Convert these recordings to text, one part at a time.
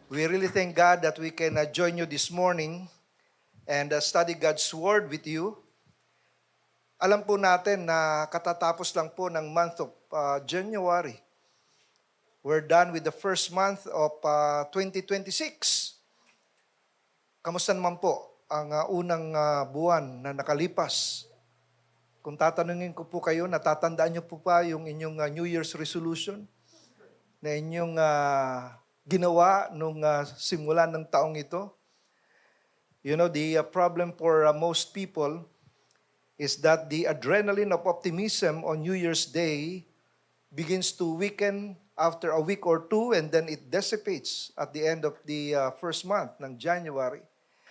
We really thank God that we can join you this morning and study God's Word with you. Alam po natin na katatapos lang po ng month of January. We're done with the first month of 2026. Kamusta naman po ang unang buwan na nakalipas? Kung tatanungin ko po kayo, natatandaan niyo po pa yung inyong New Year's resolution na inyong ginawa nung simulan ng taong ito? You know, the problem for most people is that the adrenaline of optimism on New Year's Day begins to weaken after a week or two and then it dissipates at the end of the first month ng January.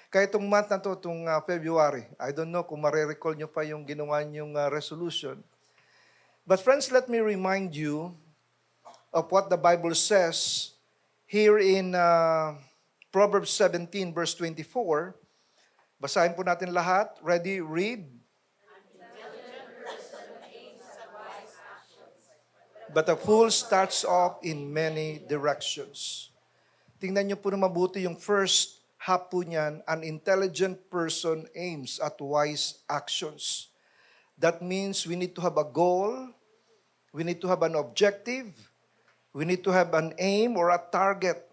Kaya itong month na to, itong February, I don't know kung marirecall nyo pa yung ginawa nyong resolution. But friends, let me remind you of what the Bible says here in Proverbs 17 verse 24. Basahin po natin lahat. Ready? Read. But a fool starts off in many directions. Tingnan niyo po na mabuti yung first half po niyan. An intelligent person aims at wise actions. That means we need to have a goal. We need to have an objective. We need to have an aim or a target.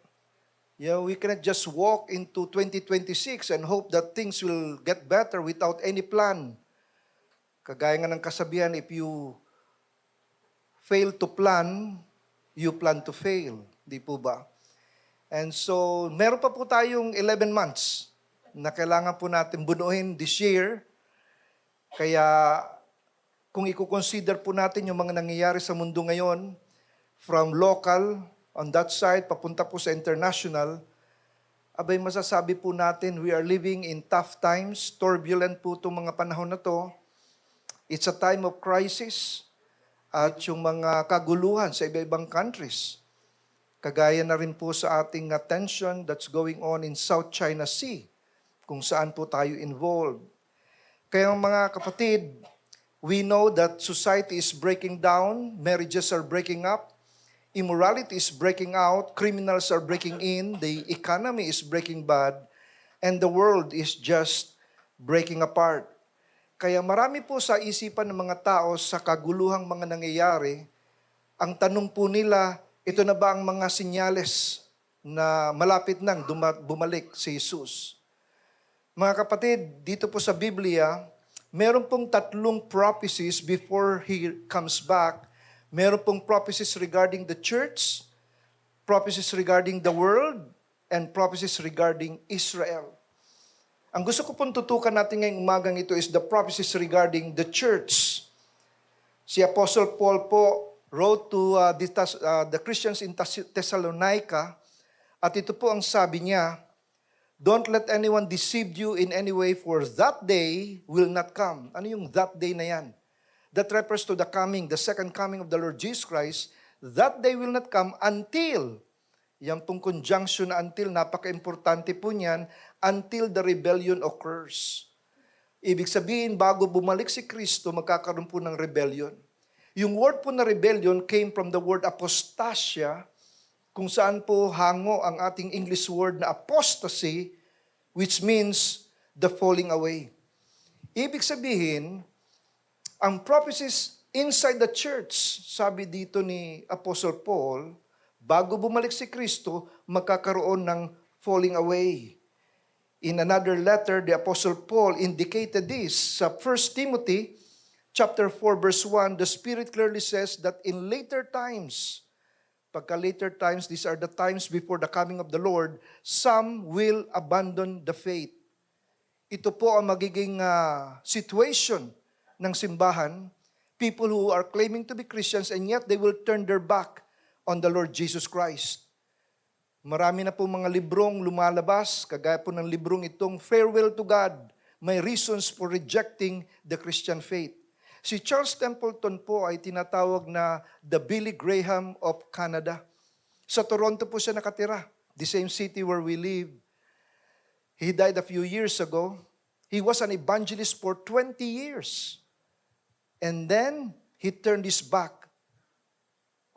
You know, we cannot just walk into 2026 and hope that things will get better without any plan. Kagaya nga ng kasabihan, if you fail to plan, you plan to fail. Di po ba? And so, meron pa po tayong 11 months na kailangan po natin bunuin this year. Kaya, kung i-consider po natin yung mga nangyayari sa mundo ngayon, from local, on that side, papunta po sa international, abay masasabi po natin, we are living in tough times, turbulent po itong mga panahon na to. It's a time of crisis at yung mga kaguluhan sa iba-ibang countries. Kagaya na rin po sa ating tension that's going on in South China Sea, kung saan po tayo involved. Kaya mga kapatid, we know that society is breaking down, marriages are breaking up, immorality is breaking out, criminals are breaking in, the economy is breaking bad, and the world is just breaking apart. Kaya marami po sa isipan ng mga tao sa kaguluhang mga nangyayari, ang tanong po nila, ito na ba ang mga sinyales na malapit nang bumalik si Jesus? Mga kapatid, dito po sa Biblia, meron pong tatlong prophecies before He comes back. Meron pong prophecies regarding the church, prophecies regarding the world, and prophecies regarding Israel. Ang gusto ko pong tutukan natin ngayong umagang ito is the prophecies regarding the church. Si Apostle Paul po wrote to the Christians in Thessalonica, at ito po ang sabi niya, don't let anyone deceive you in any way, for that day will not come. Ano yung that day na yan? That refers to the second coming of the Lord Jesus Christ. That day will not come until, yan pong conjunction na until, napaka-importante po niyan, until the rebellion occurs. Ibig sabihin, bago bumalik si Kristo, magkakaroon po ng rebellion. Yung word po na rebellion came from the word apostasia, kung saan po hango ang ating English word na apostasy, which means the falling away. Ibig sabihin, ang prophecies inside the church, sabi dito ni Apostle Paul, bago bumalik si Kristo, magkakaroon ng falling away. In another letter, the Apostle Paul indicated this. Sa 1 Timothy chapter 4, verse 1, the Spirit clearly says that in later times, pagka later times, these are the times before the coming of the Lord, some will abandon the faith. Ito po ang magiging situation ng simbahan, people who are claiming to be Christians and yet they will turn their back on the Lord Jesus Christ. Marami na po mga librong lumalabas, kagaya po ng librong itong Farewell to God, May Reasons for Rejecting the Christian Faith. Si Charles Templeton po ay tinatawag na the Billy Graham of Canada. Sa Toronto po siya nakatira, the same city where we live. He died a few years ago. He was an evangelist for 20 years. And then, he turned his back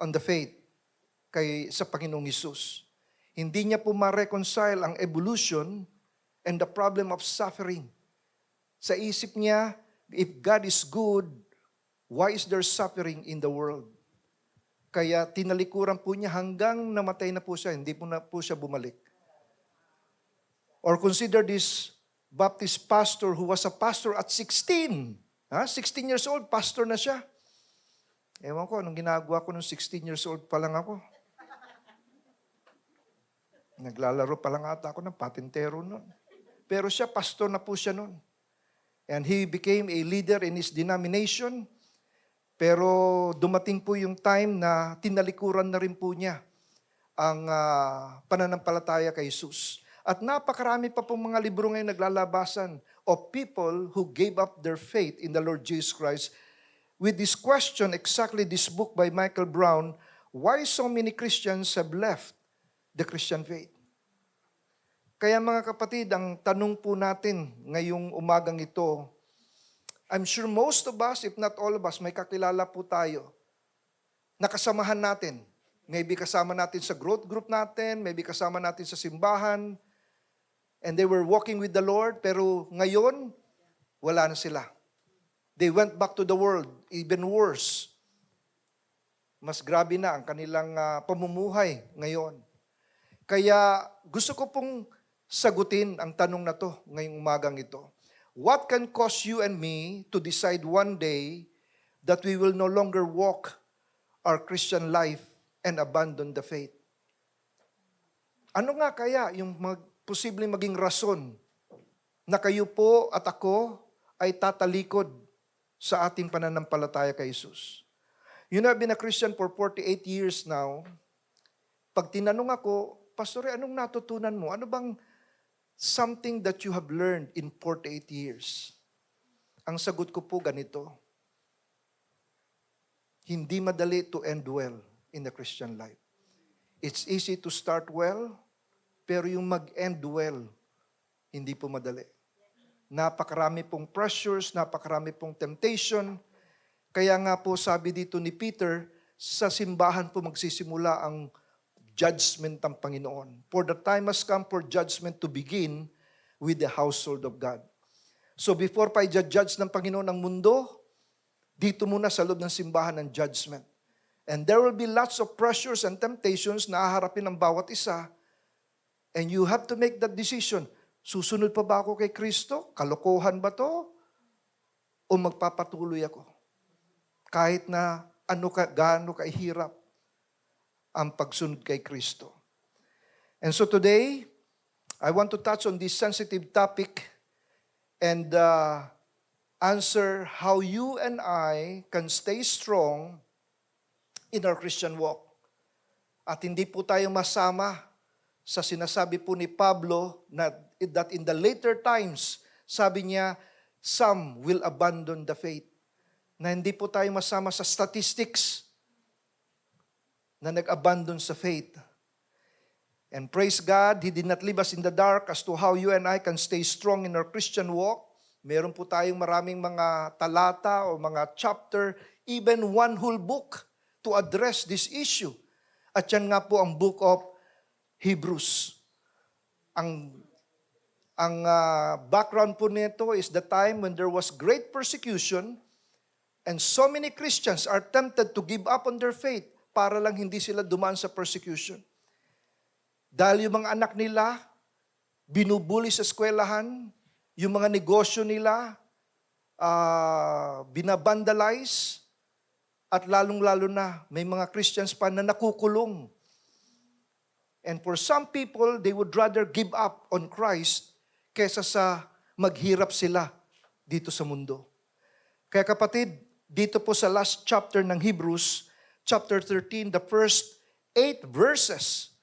on the faith sa Panginoong Hesus. Hindi niya po ma-reconcile ang evolution and the problem of suffering. Sa isip niya, if God is good, why is there suffering in the world? Kaya tinalikuran po niya hanggang namatay na po siya, hindi po na po siya bumalik. Or consider this Baptist pastor who was a pastor at 16. 16 years old, pastor na siya. Ewan ko, anong ginagawa ko nung 16 years old pa lang ako. Naglalaro pa lang ata ako ng patintero nun. Pero siya, pastor na po siya nun. And he became a leader in his denomination. Pero dumating po yung time na tinalikuran na rin po niya ang pananampalataya kay Jesus. At napakarami pa pong mga libro ngayon naglalabasan of people who gave up their faith in the Lord Jesus Christ. With this question, exactly this book by Michael Brown, why so many Christians have left the Christian faith? Kaya mga kapatid, ang tanong po natin ngayong umagang ito, I'm sure most of us, if not all of us, may kakilala po tayo. Nakasamahan natin. Maybe kasama natin sa growth group natin, maybe kasama natin sa simbahan, and they were walking with the Lord, pero ngayon, wala na sila. They went back to the world, even worse. Mas grabe na ang kanilang pamumuhay ngayon. Kaya gusto ko pong sagutin ang tanong na to ngayong umagang ito. What can cause you and me to decide one day that we will no longer walk our Christian life and abandon the faith? Ano nga kaya yung posibleng maging rason na kayo po at ako ay tatalikod sa ating pananampalataya kay Jesus? You know, I've been a Christian for 48 years now. Pag tinanong ako, Pastor, anong natutunan mo? Ano bang something that you have learned in 48 years? Ang sagot ko po ganito. Hindi madali to end well in the Christian life. It's easy to start well, pero yung mag-end well, hindi po madali. Napakarami pong pressures, napakarami pong temptation. Kaya nga po sabi dito ni Peter, sa simbahan po magsisimula ang judgment ng Panginoon. For the time has come for judgment to begin with the household of God. So before pa i-judge ng Panginoon ang mundo, dito muna sa loob ng simbahan ng judgment. And there will be lots of pressures and temptations na haharapin ng bawat isa. And you have to make that decision. Susunod pa ba ako kay Kristo? Kalokohan ba to? O magpapatuloy ako? Kahit na gaano kahirap ang pagsunod kay Kristo. And so today, I want to touch on this sensitive topic and answer how you and I can stay strong in our Christian walk. At hindi po tayo masama sa sinasabi po ni Pablo that in the later times, sabi niya, some will abandon the faith. Na hindi po tayo masama sa statistics na nag-abandon sa faith. And praise God, He did not leave us in the dark as to how you and I can stay strong in our Christian walk. Meron po tayong maraming mga talata o mga chapter, even one whole book to address this issue. At yan nga po ang book of Hebrews. Ang background po nito is the time when there was great persecution and so many Christians are tempted to give up on their faith para lang hindi sila dumaan sa persecution. Dahil yung mga anak nila, binubuli sa eskwelahan, yung mga negosyo nila, binabandalize, at lalong-lalo na, may mga Christians pa na nakukulong. And for some people, they would rather give up on Christ kesa sa maghirap sila dito sa mundo. Kaya kapatid, dito po sa last chapter ng Hebrews, chapter 13, the first 8 verses,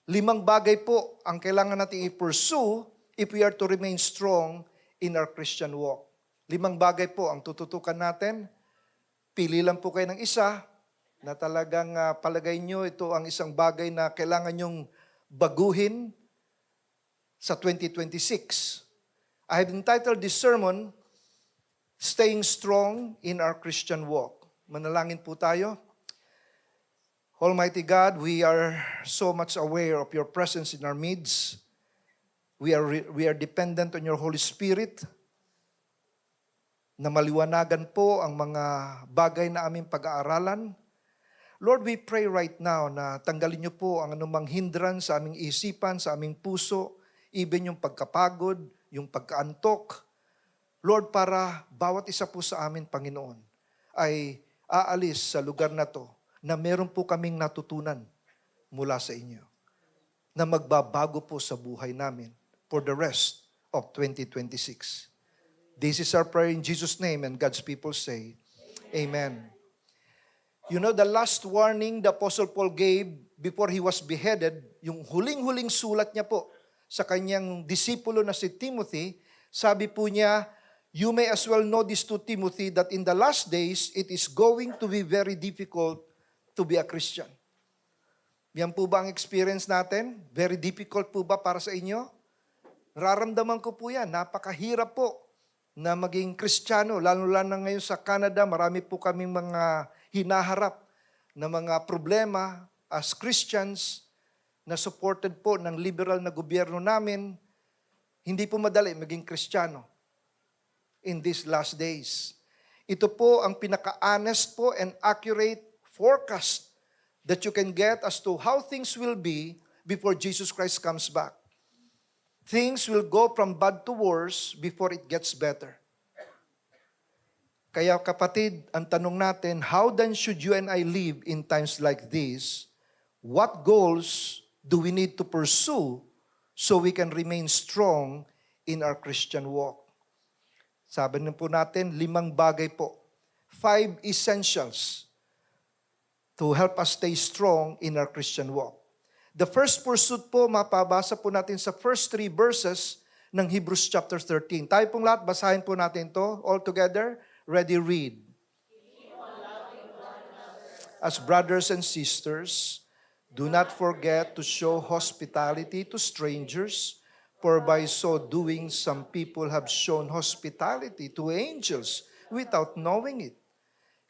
5 bagay po ang kailangan natin i-pursue if we are to remain strong in our Christian walk. 5 bagay po ang tututukan natin. Pili lang po kayo ng isa na talagang palagay nyo ito ang isang bagay na kailangan nyong baguhin sa 2026. I have entitled this sermon, Staying Strong in Our Christian Walk. Manalangin po tayo. Almighty God, we are so much aware of your presence in our midst. We are dependent on your Holy Spirit na maliwanagan po ang mga bagay na aming pag-aaralan. Lord, we pray right now na tanggalin niyo po ang anumang hindrance sa aming isipan, sa aming puso, even yung pagkapagod, yung pagkaantok. Lord, para bawat isa po sa amin, Panginoon, ay aalis sa lugar na to na meron po kaming natutunan mula sa inyo na magbabago po sa buhay namin for the rest of 2026. This is our prayer in Jesus' name, and God's people say, Amen. You know, the last warning the Apostle Paul gave before he was beheaded, yung huling-huling sulat niya po sa kanyang disipulo na si Timothy, sabi po niya, you may as well know this to Timothy that in the last days, it is going to be very difficult to be a Christian. Yan po ba ang experience natin? Very difficult po ba para sa inyo? Nararamdaman ko po yan. Napakahirap po na maging Kristiyano. Lalo na ngayon sa Canada, marami po kaming mga hinaharap na mga problema as Christians na supported po ng liberal na gobyerno namin. Hindi po madali maging Kristiyano in these last days. Ito po ang pinaka-honest po and accurate forecast that you can get as to how things will be before Jesus Christ comes back. Things will go from bad to worse before it gets better. Kaya kapatid, ang tanong natin, how then should you and I live in times like this? What goals do we need to pursue so we can remain strong in our Christian walk? Sabi po natin, 5 bagay po. 5 essentials to help us stay strong in our Christian walk. The first pursuit po, mapabasa po natin sa first 3 verses ng Hebrews chapter 13. Tayo pong lahat, basahin po natin to all together. Ready, read. As brothers and sisters, do not forget to show hospitality to strangers, for by so doing, some people have shown hospitality to angels without knowing it.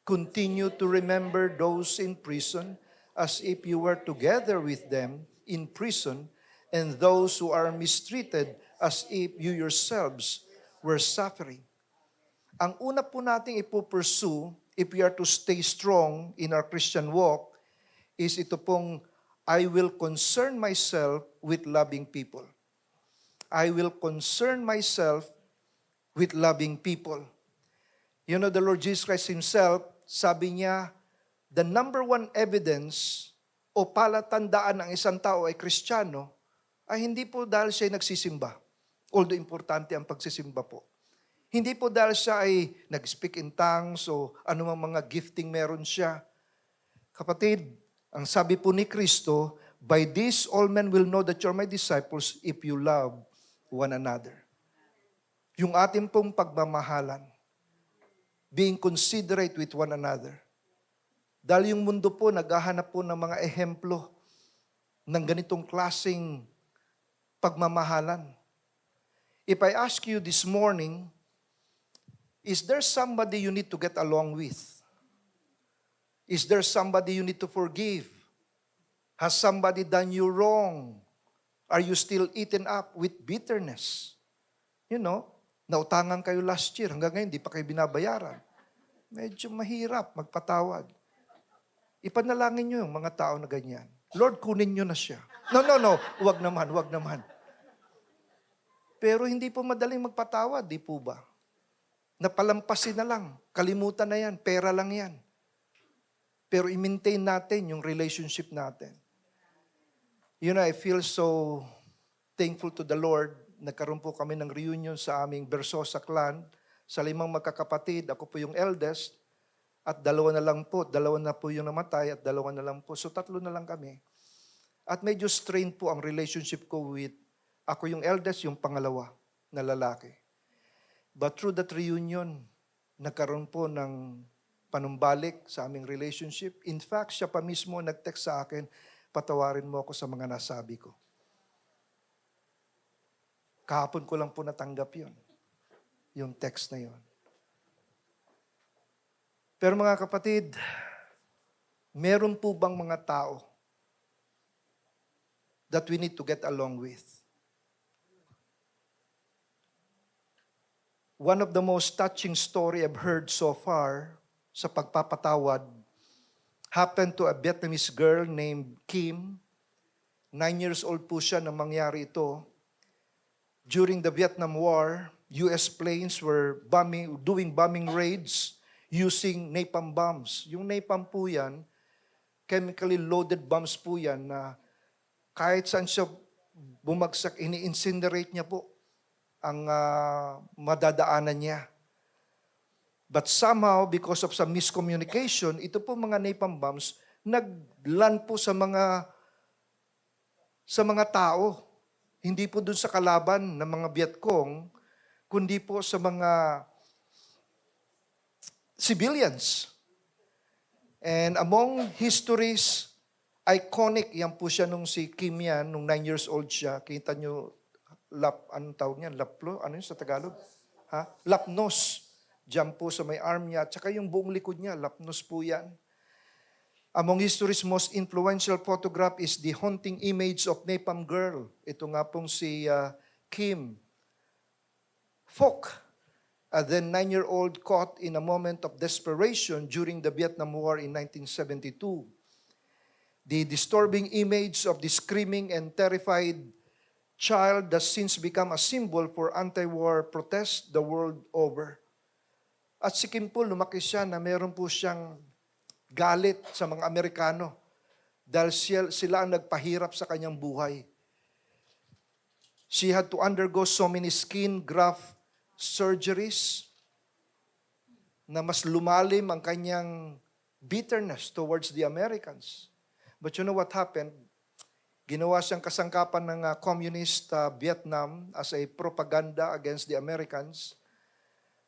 Continue to remember those in prison as if you were together with them in prison, and those who are mistreated as if you yourselves were suffering. Ang una po nating ipupursue, if we are to stay strong in our Christian walk, is ito pong, I will concern myself with loving people. I will concern myself with loving people. You know, the Lord Jesus Christ Himself, sabi niya, the number 1 evidence o palatandaan ng isang tao ay Kristiyano ay hindi po dahil siya ay nagsisimba. Although importante ang pagsisimba po. Hindi po dahil siya ay nag-speak in tongues o anumang mga gifting meron siya. Kapatid, ang sabi po ni Kristo, by this all men will know that you're my disciples if you love one another. Yung ating pong pagmamahalan, being considerate with one another. Dahil yung mundo po, naghahanap po ng mga ehemplo ng ganitong klaseng pagmamahalan. If I ask you this morning, is there somebody you need to get along with? Is there somebody you need to forgive? Has somebody done you wrong? Are you still eaten up with bitterness? You know, nautangan kayo last year, hanggang ngayon, di pa kayo binabayaran. Medyo mahirap magpatawad. Ipanalangin nyo yung mga tao na ganyan. Lord, kunin nyo na siya. No. Huwag naman. Pero hindi po madaling magpatawad, di po ba? Napalampasin na lang. Kalimutan na yan. Pera lang yan. Pero i-maintain natin yung relationship natin. You know, I feel so thankful to the Lord. Nagkaroon po kami ng reunion sa aming Versosa clan. Sa 5 magkakapatid, ako po yung eldest. At 2 na lang po. 2 na po yung namatay at 2 na lang po. So 3 na lang kami. At medyo strained po ang relationship ko with, ako yung eldest, yung pangalawa na lalaki. But through that reunion, nagkaroon po ng panumbalik sa aming relationship. In fact, siya pa mismo nag-text sa akin, patawarin mo ako sa mga nasabi ko. Kahapon ko lang po natanggap yun. Yung text na yun. Pero mga kapatid, meron po bang mga tao that we need to get along with? One of the most touching story I've heard so far sa pagpapatawad happened to a Vietnamese girl named Kim. 9 years old po siya nang mangyari ito. During the Vietnam War, US planes were doing bombing raids using napalm bombs. Yung napalm po yan, chemically loaded bombs po yan na kahit saan siya bumagsak, ini-incinerate niya po ang madadaanan niya. But somehow, because of some miscommunication, ito po mga napalm bombs, nagland po sa mga tao. Hindi po dun sa kalaban ng mga Vietcong, kundi po sa mga civilians. And among history's iconic, yan po siya nung si Kim yan, nung 9 years old siya. Kita nyo, anong tawag niya? Laplo? Ano yun sa Tagalog? Lapnos. Diyan po sa may arm niya. At saka yung buong likod niya, lapnos po yan. Among history's most influential photograph is the haunting image of Napalm Girl. Ito nga pong si Kim Phuc, a then 9-year-old caught in a moment of desperation during the Vietnam War in 1972. The disturbing image of the screaming and terrified child has since become a symbol for anti-war protests the world over. At si Kim po, lumaki siya na meron po siyang galit sa mga Amerikano dahil sila ang nagpahirap sa kanyang buhay. She had to undergo so many skin graft surgeries na mas lumalim ang kanyang bitterness towards the Americans. But you know what happened? Ginawa siyang kasangkapan ng communist Vietnam as a propaganda against the Americans.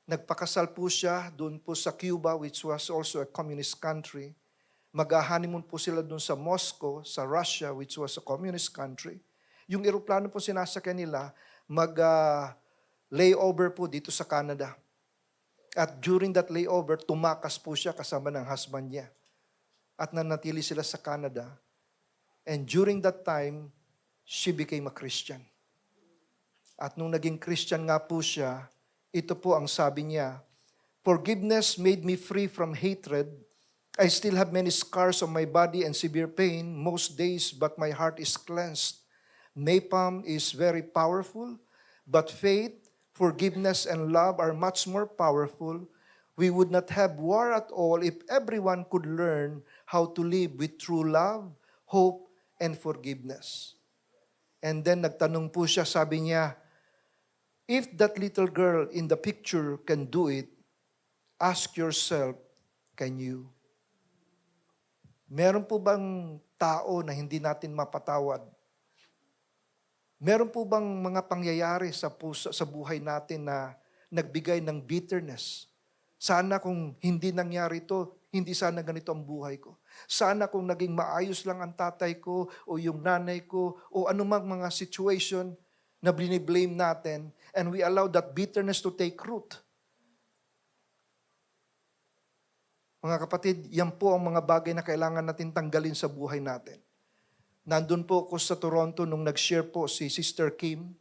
Nagpakasal po siya doon po sa Cuba, which was also a communist country. Mag-honeymoon po sila doon sa Moscow, sa Russia, which was a communist country. Yung eroplano po sinasakyan nila, layover po dito sa Canada. At during that layover, tumakas po siya kasama ng husband niya. At nanatili sila sa Canada. And during that time, she became a Christian. At nung naging Christian nga po siya, ito po ang sabi niya, "Forgiveness made me free from hatred. I still have many scars on my body and severe pain most days, but my heart is cleansed. Napalm is very powerful, but faith, forgiveness, and love are much more powerful. We would not have war at all if everyone could learn how to live with true love, hope, and forgiveness." And then nagtanong po siya, sabi niya, "If that little girl in the picture can do it, ask yourself, can you?" Meron po bang tao na hindi natin mapatawad? Meron po bang mga pangyayari sa buhay natin na nagbigay ng bitterness? Sana kung hindi nangyari ito, hindi sana ganito ang buhay ko. Sana kung naging maayos lang ang tatay ko o yung nanay ko o anumang mga situation na blame natin and we allow that bitterness to take root. Mga kapatid, yan po ang mga bagay na kailangan natin tanggalin sa buhay natin. Nandun po ako sa Toronto nung nag-share po si Sister Kim.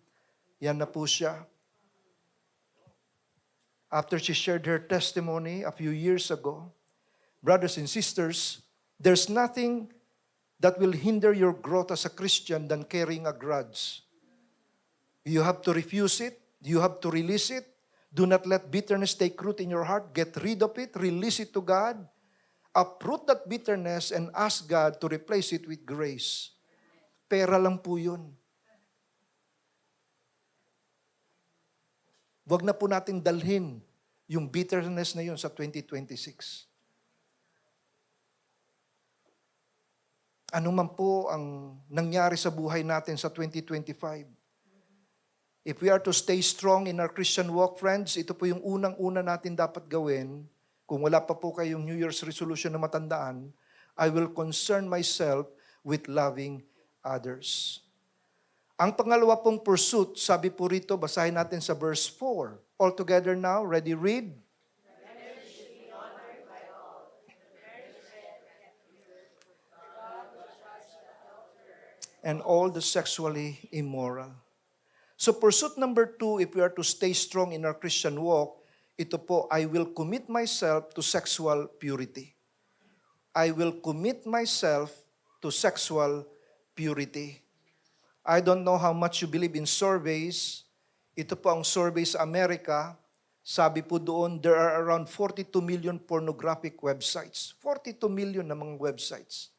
Yan na po siya. After she shared her testimony a few years ago, brothers and sisters, there's nothing that will hinder your growth as a Christian than carrying a grudge. You have to refuse it. You have to release it. Do not let bitterness take root in your heart. Get rid of it. Release it to God. Uproot that bitterness and ask God to replace it with grace. Pera lang po yun. Huwag na po natin dalhin yung bitterness na yun sa 2026. Ano man po ang nangyari sa buhay natin sa 2025. If we are to stay strong in our Christian walk, friends, ito po yung unang-una natin dapat gawin. Kung wala pa po kayong New Year's resolution na matandaan, I will concern myself with loving others. Ang pangalawa pong pursuit, sabi po rito, basahin natin sa verse 4. All together now, ready, read. and all the sexually immoral. So pursuit number 2, if we are to stay strong in our Christian walk, ito po, I will commit myself to sexual purity. I will commit myself to sexual purity. I don't know how much you believe in surveys. Ito po ang survey sa Amerika. Sabi po doon, there are around 42 million pornographic websites. 42 million na mga websites.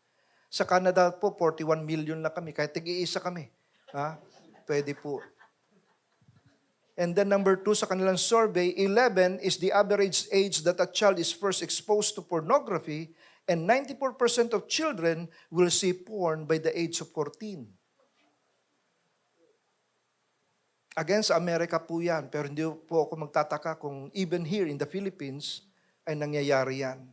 Sa Canada po, 41 million na kami. Kahit tig-iisa kami. Ha? Pwede po. And then number 2 sa kanilang survey, 11 is the average age that a child is first exposed to pornography, and 94% of children will see porn by the age of 14. Again, sa Amerika po yan, pero hindi po ako magtataka kung even here in the Philippines ay nangyayari yan.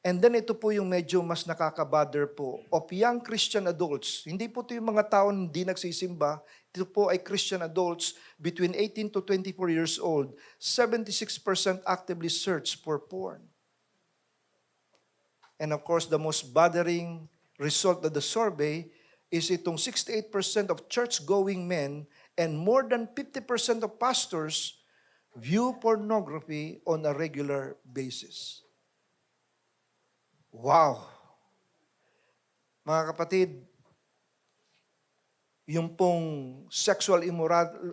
And then ito po yung medyo mas nakaka-bother po, of young Christian adults. Hindi po ito yung mga tao hindi nagsisimba. Ito po ay Christian adults between 18 to 24 years old. 76% actively search for porn. And of course, the most bothering result of the survey is itong 68% of church-going men and more than 50% of pastors view pornography on a regular basis. Wow! Mga kapatid, yung pong sexual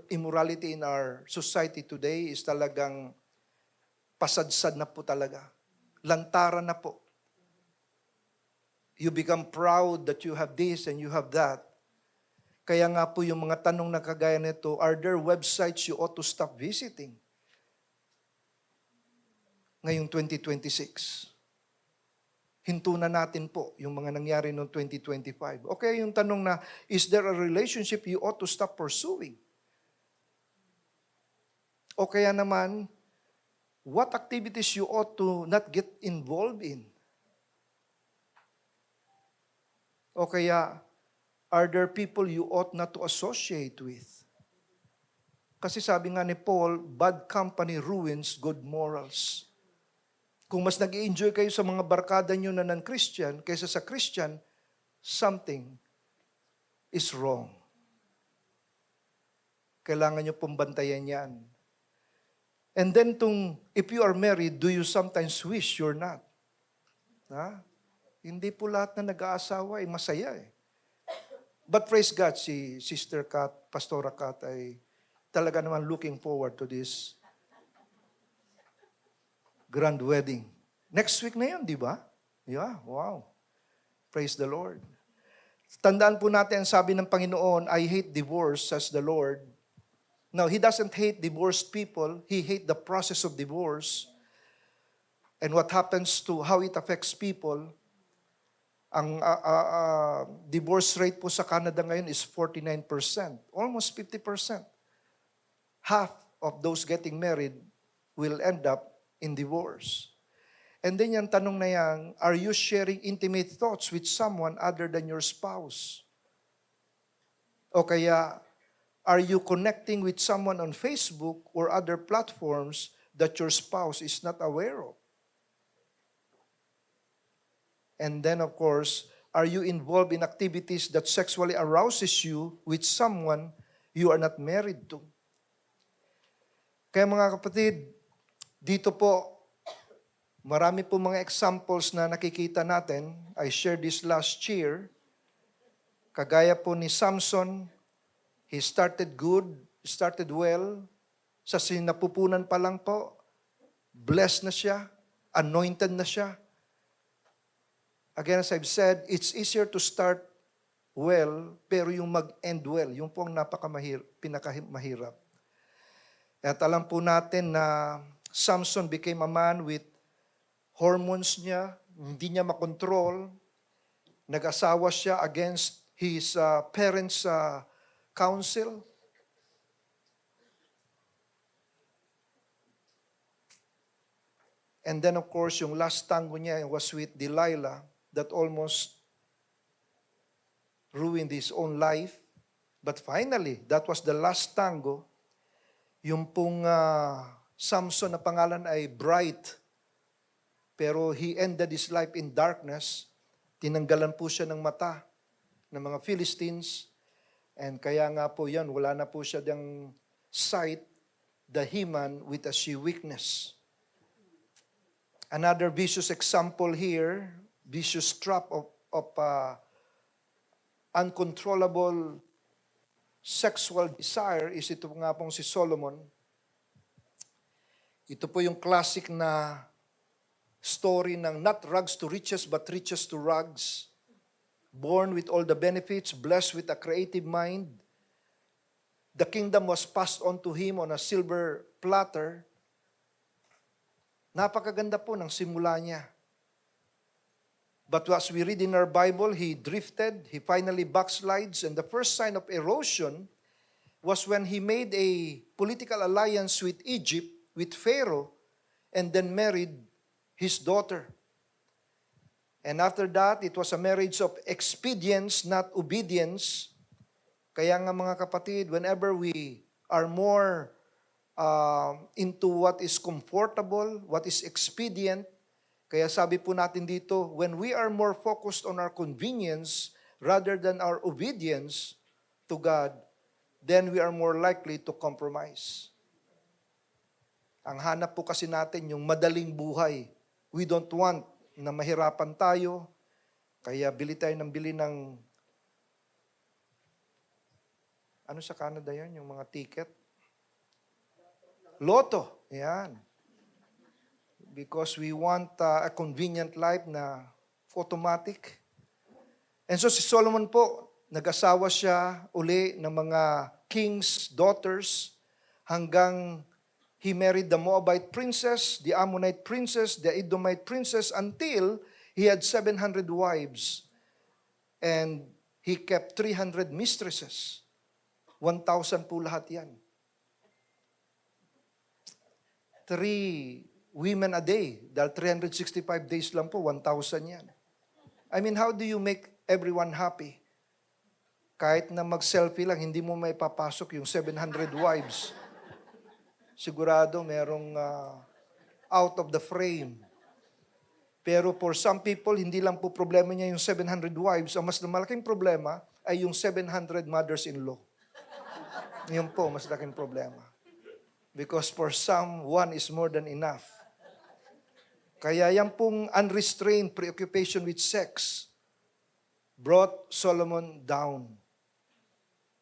immorality in our society today is talagang pasadsad na po talaga. Lantaran na po. You become proud that you have this and you have that. Kaya nga po yung mga tanong na kagaya nito, are there websites you ought to stop visiting? Ngayong 2026. Hinto na natin po yung mga nangyari noong 2025. Okay, yung tanong na, is there a relationship you ought to stop pursuing? O kaya naman, what activities you ought to not get involved in? O kaya, are there people you ought not to associate with? Kasi sabi nga ni Paul, bad company ruins good morals. Kung mas nag-i-enjoy kayo sa mga barkada nyo na non-Christian kaysa sa Christian, something is wrong. Kailangan nyo pong bantayan yan. And then if you are married, do you sometimes wish you're not? Ha? Hindi po lahat na nag-aasawa ay masaya eh. But praise God, si Sister Kat, Pastora Kat ay talaga naman looking forward to this grand wedding. Next week na yun, di ba? Yeah, wow. Praise the Lord. Tandaan po natin, sabi ng Panginoon, I hate divorce, says the Lord. Now, He doesn't hate divorced people. He hates the process of divorce. And what happens to how it affects people. Ang divorce rate po sa Canada ngayon is 49%. Almost 50%. Half of those getting married will end up in divorce. And then yung tanong na yan, are you sharing intimate thoughts with someone other than your spouse? O kaya, are you connecting with someone on Facebook or other platforms that your spouse is not aware of? And then of course, are you involved in activities that sexually arouses you with someone you are not married to? Kaya mga kapatid, dito po, marami po mga examples na nakikita natin. I shared this last year. Kagaya po ni Samson, he started good, started well. Sa sinapupunan pa lang po, blessed na siya, anointed na siya. Again, as I've said, it's easier to start well, pero yung mag-end well, yung po ang pinakamahirap. At alam po natin na Samson became a man with hormones niya, hindi niya makontrol. Nag-asawa siya against his parents' counsel. And then of course, yung last tango niya was with Delilah that almost ruined his own life. But finally, that was the last tango. Yung pong Samson na pangalan ay Bright. Pero he ended his life in darkness. Tinanggalan po siya ng mata. ng mga Philistines. And kaya nga po yan, wala na po siya diyang sight, the Heman with a she weakness. Another vicious example here, vicious trap of uncontrollable sexual desire is ito nga pong si Solomon. Ito po yung classic na story ng not rags to riches but riches to rags. Born with all the benefits, blessed with a creative mind. The kingdom was passed on to him on a silver platter. Napakaganda po ng simula niya. But as we read in our Bible, he drifted, he finally backslides, and the first sign of erosion was when he made a political alliance with Egypt, with Pharaoh, and then married his daughter. And after that, it was a marriage of expedience, not obedience. Kaya nga mga kapatid, whenever we are more into what is comfortable, what is expedient, kaya sabi po natin dito, when we are more focused on our convenience rather than our obedience to God, then we are more likely to compromise. Ang hanap po kasi natin yung madaling buhay. We don't want na mahirapan tayo, kaya bili tayo ng bili ng, ano sa Canada yan, yung mga ticket? Lotto, yan. Because we want a convenient life na automatic. And so si Solomon po, nag-asawa siya uli ng mga king's daughters hanggang he married the Moabite princess, the Ammonite princess, the Edomite princess until he had 700 wives. And he kept 300 mistresses. 1,000 po lahat yan. 3 women a day. Dahil 365 days lang po, 1,000 yan. I mean, how do you make everyone happy? Kahit na mag-selfie lang, hindi mo may papasok yung 700 wives. Sigurado merong out of the frame. Pero for some people, hindi lang po problema niya yung 700 wives. Ang mas malaking problema ay yung 700 mothers-in-law. Yun po, mas malaking problema. Because for some, one is more than enough. Kaya yan pong unrestrained preoccupation with sex brought Solomon down.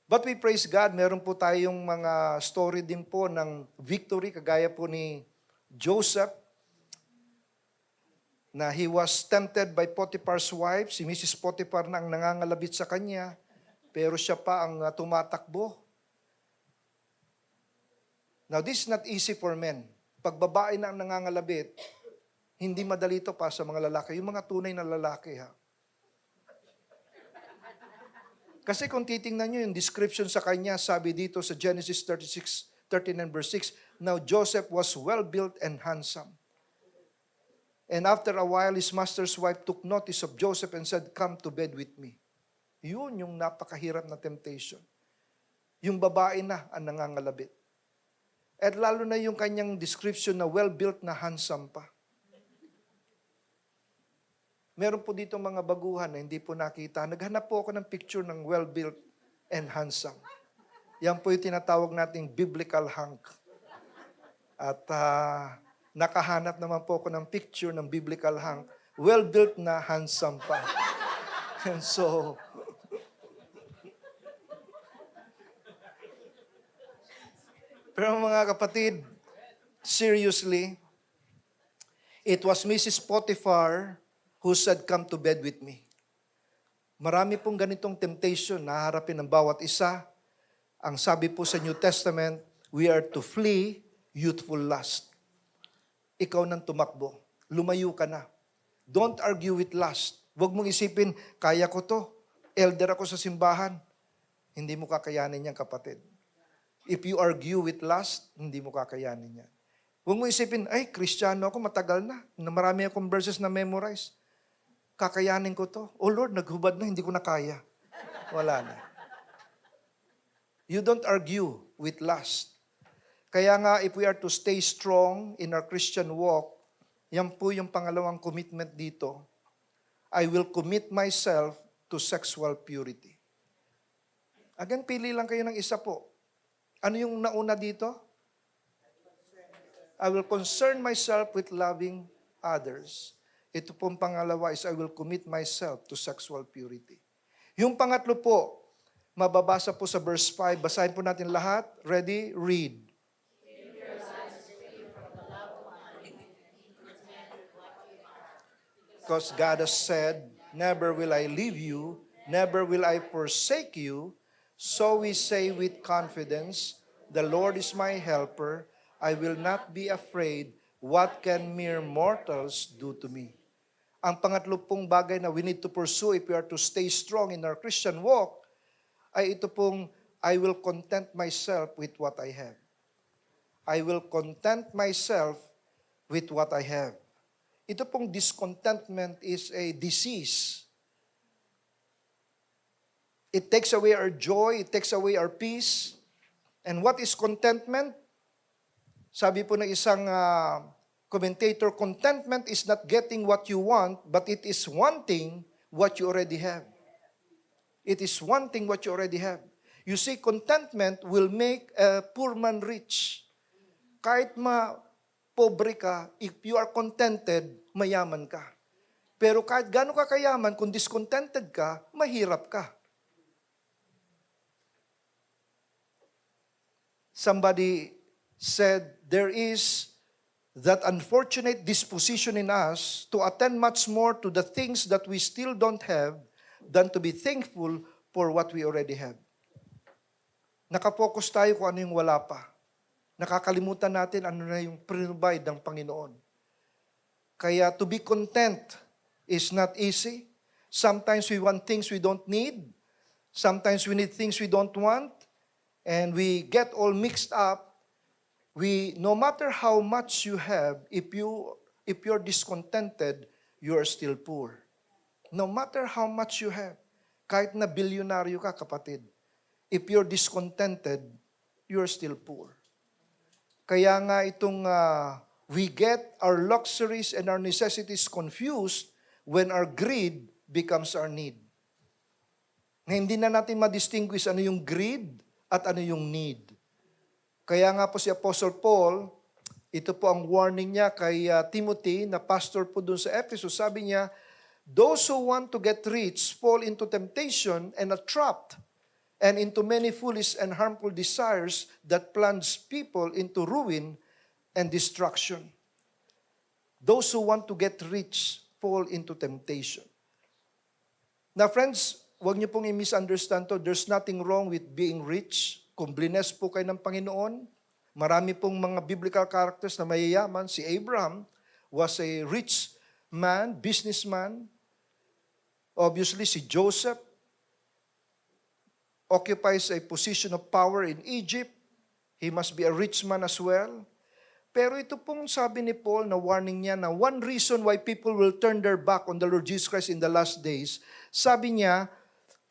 But we praise God, meron po tayong mga story din po ng victory, kagaya po ni Joseph, na he was tempted by Potiphar's wife. Si Mrs. Potiphar na ang nangangalabit sa kanya, pero siya pa ang tumatakbo. Now, this is not easy for men. Pag babae na ang nangangalabit, hindi madali ito pa sa mga lalaki. Yung mga tunay na lalaki, ha? Kasi kung titingnan nyo yung description sa kanya, sabi dito sa Genesis 13 and verse 6, now Joseph was well-built and handsome. And after a while, his master's wife took notice of Joseph and said, come to bed with me. Yun yung napakahirap na temptation. Yung babae na ang nangangalabit. At lalo na yung kanyang description na well-built na handsome pa. Meron po dito mga baguhan na hindi po nakita. Naghanap po ako ng picture ng well-built and handsome. Yan po yung tinatawag nating biblical hunk. At nakahanap naman po ako ng picture ng biblical hunk. Well-built na handsome pa. And so, pero mga kapatid, seriously, it was Mrs. Potiphar who said, come to bed with me. Marami pong ganitong temptation na harapin ng bawat isa. Ang sabi po sa New Testament, we are to flee youthful lust. Ikaw nang tumakbo. Lumayo ka na. Don't argue with lust. Huwag mong isipin, kaya ko to. Elder ako sa simbahan. Hindi mo kakayanin yan, kapatid. If you argue with lust, hindi mo kakayanin yan. Huwag mo isipin, ay, Kristiyano ako, matagal na marami akong verses na memorize. Kakayanin ko to. Oh Lord, naghubad na, hindi ko na kaya. Wala na. You don't argue with lust. Kaya nga, if we are to stay strong in our Christian walk, yan po yung pangalawang commitment dito. I will commit myself to sexual purity. Again, pili lang kayo ng isa po. Ano yung nauna dito? I will concern myself with loving others. Ito pong pangalawa is I will commit myself to sexual purity. Yung pangatlo po, mababasa po sa verse 5. Basahin po natin lahat. Ready? Read. Because God has said, never will I leave you, never will I forsake you. So we say with confidence, the Lord is my helper. I will not be afraid. What can mere mortals do to me? Ang pangatlo pong bagay na we need to pursue if we are to stay strong in our Christian walk, ay ito pong, I will content myself with what I have. I will content myself with what I have. Ito pong discontentment is a disease. It takes away our joy, it takes away our peace. And what is contentment? Sabi po ng isang commentator, contentment is not getting what you want, but it is wanting what you already have. It is wanting what you already have. You see, contentment will make a poor man rich. Kahit pobre ka, if you are contented, mayaman ka. Pero kahit gaano ka kayaman, kung discontented ka, mahirap ka. Somebody said, there is that unfortunate disposition in us to attend much more to the things that we still don't have than to be thankful for what we already have. Nakapokus tayo kung ano yung wala pa. Nakakalimutan natin ano na yung provide ng Panginoon. Kaya to be content is not easy. Sometimes we want things we don't need. Sometimes we need things we don't want. And we get all mixed up. No matter how much you have, if you're discontented, you are still poor. No matter how much you have, kahit na bilyonaryo ka, kapatid, if you're discontented, you're still poor. Kaya nga itong we get our luxuries and our necessities confused when our greed becomes our need. Na hindi na natin ma-distinguish ano yung greed at ano yung need. Kaya nga po si Apostle Paul, ito po ang warning niya kay Timothy, na pastor po dun sa Ephesus. Sabi niya, those who want to get rich fall into temptation and are trapped and into many foolish and harmful desires that plunge people into ruin and destruction. Those who want to get rich fall into temptation. Now friends, huwag niyo pong i-misunderstand to. There's nothing wrong with being rich. Kung blines po kayo ng Panginoon, marami pong mga biblical characters na mayayaman. Si Abraham was a rich man, businessman. Obviously, si Joseph occupies a position of power in Egypt. He must be a rich man as well. Pero ito pong sabi ni Paul na warning niya na one reason why people will turn their back on the Lord Jesus Christ in the last days, sabi niya,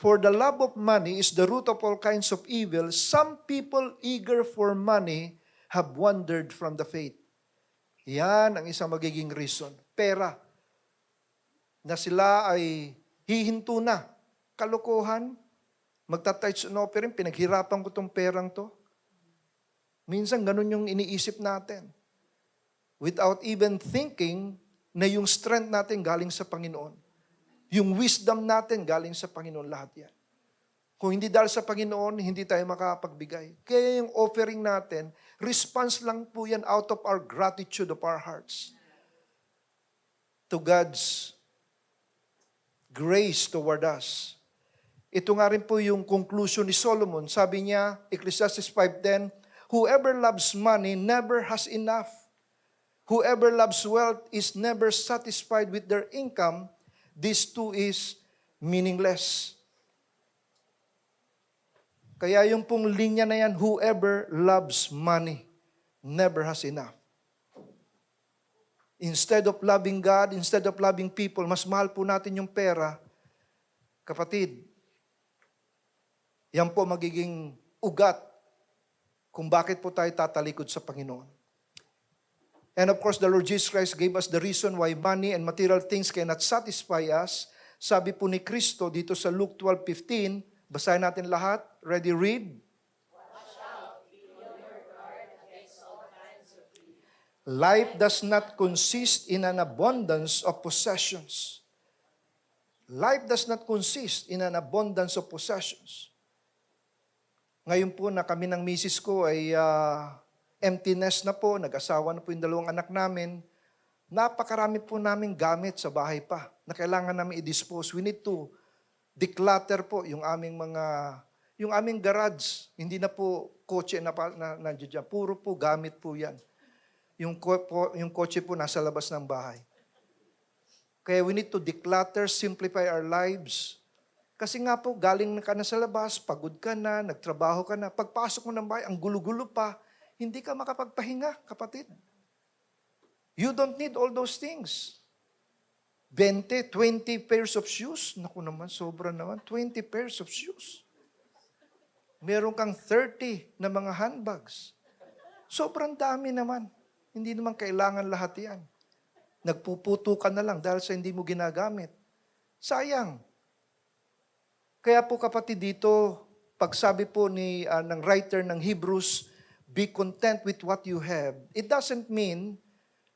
for the love of money is the root of all kinds of evil. Some people eager for money have wandered from the faith. Yan ang isang magiging reason. Pera. Na sila ay hihinto na. Kalokohan. Magta-tithes and offering, pinaghirapan ko tong perang to. Minsan ganun yung iniisip natin. Without even thinking na yung strength natin galing sa Panginoon. Yung wisdom natin galing sa Panginoon, lahat yan. Kung hindi dahil sa Panginoon, hindi tayo makapagbigay. Kaya yung offering natin, response lang po yan out of our gratitude of our hearts to God's grace toward us. Ito nga rin po yung conclusion ni Solomon. Sabi niya, Ecclesiastes 5:10, whoever loves money never has enough. Whoever loves wealth is never satisfied with their income. This too is meaningless. Kaya yung pong linya na yan, whoever loves money never has enough. Instead of loving God, instead of loving people, mas mahal po natin yung pera. Kapatid, yan po magiging ugat kung bakit po tayo tatalikod sa Panginoon. And of course, the Lord Jesus Christ gave us the reason why money and material things cannot satisfy us. Sabi po ni Kristo dito sa Luke 12:15, basahin natin lahat. Ready, read? Life does not consist in an abundance of possessions. Life does not consist in an abundance of possessions. Ngayon po na kami ng misis ko ay empty nest na po, nag-asawa na po yung dalawang anak namin, napakarami po namin gamit sa bahay pa na kailangan namin i-dispose. We need to declutter po yung aming garage. Hindi na po kotse na nandiyan. Puro po gamit po yan. Yung kotse po nasa labas ng bahay. Kaya we need to declutter, simplify our lives. Kasi nga po, galing ka na sa labas, pagod ka na, nagtrabaho ka na, pagpasok mo ng bahay, ang gulo-gulo pa, hindi ka makapagpahinga, kapatid. You don't need all those things. 20 pairs of shoes. Naku naman, sobra naman. 20 pairs of shoes. Meron kang 30 na mga handbags. Sobrang dami naman. Hindi naman kailangan lahat yan. Nagpuputo ka na lang dahil sa hindi mo ginagamit. Sayang. Kaya po kapatid dito, pagsabi po ng writer ng Hebrews, be content with what you have. It doesn't mean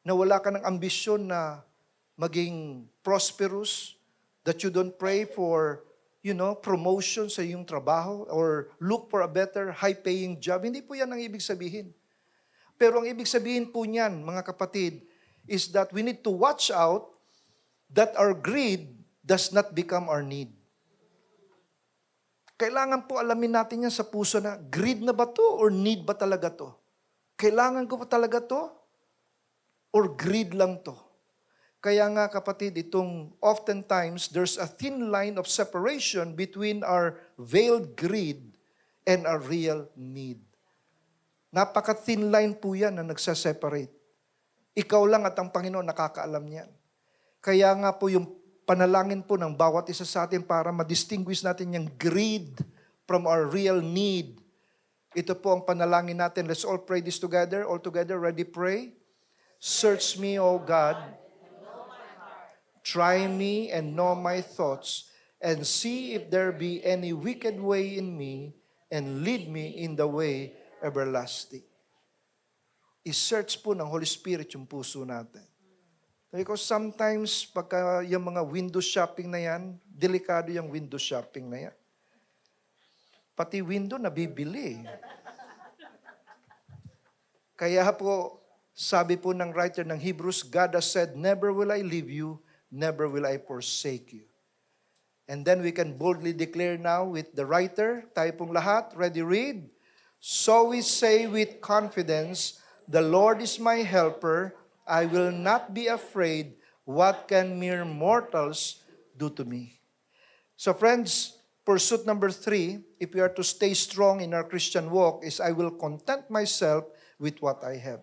na wala ka ng ambisyon na maging prosperous, that you don't pray for, promotion sa iyong trabaho or look for a better high-paying job. Hindi po yan ang ibig sabihin. Pero ang ibig sabihin po niyan, mga kapatid, is that we need to watch out that our greed does not become our need. Kailangan po alamin natin yan sa puso na, greed na ba to or need ba talaga to? Kailangan ko ba talaga to? Or greed lang to? Kaya nga kapatid, oftentimes, there's a thin line of separation between our veiled greed and our real need. Napaka-thin line po yan na nagsaseparate. Ikaw lang at ang Panginoon nakakaalam niyan. Kaya nga po yung panalangin po ng bawat isa sa atin para ma-distinguish natin yung greed from our real need. Ito po ang panalangin natin. Let's all pray this together. All together, ready, pray. Search me, O God. Try me and know my thoughts, and see if there be any wicked way in me, and lead me in the way everlasting. I-search po ng Holy Spirit yung puso natin. Because sometimes, pagka yung mga window shopping na yan, delikado yung window shopping na yan. Pati window nabibili. Kaya po, sabi po ng writer ng Hebrews, God has said, never will I leave you, never will I forsake you. And then we can boldly declare now with the writer, tayo pong lahat, ready, read. So we say with confidence, the Lord is my helper, I will not be afraid. What can mere mortals do to me? So friends, pursuit number 3, if we are to stay strong in our Christian walk, is I will content myself with what I have.